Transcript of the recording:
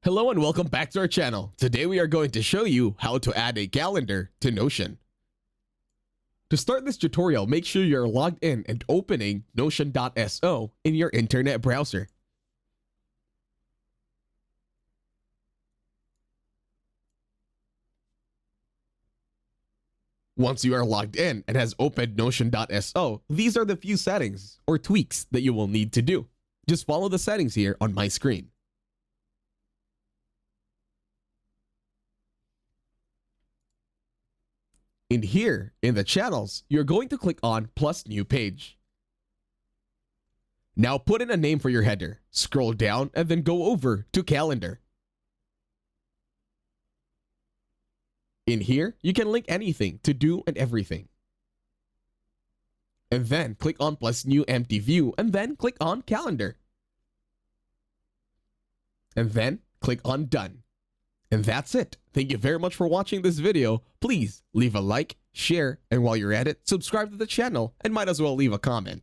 Hello and welcome back to our channel. Today we are going to show you how to add a calendar to Notion. To start this tutorial, make sure you're logged in and opening Notion.so in your internet browser. Once you are logged in and has opened Notion.so, these are the few settings or tweaks that you will need to do. Just follow the settings here on my screen. In here, in the channels, you're going to click on plus new page. Now put in a name for your header, scroll down and then go over to calendar. In here, you can link anything to do and everything. And then click on plus new empty view and then click on calendar. And then click on done. And that's it. Thank you very much for watching this video. Please leave a like, share, and while you're at it, subscribe to the channel and might as well leave a comment.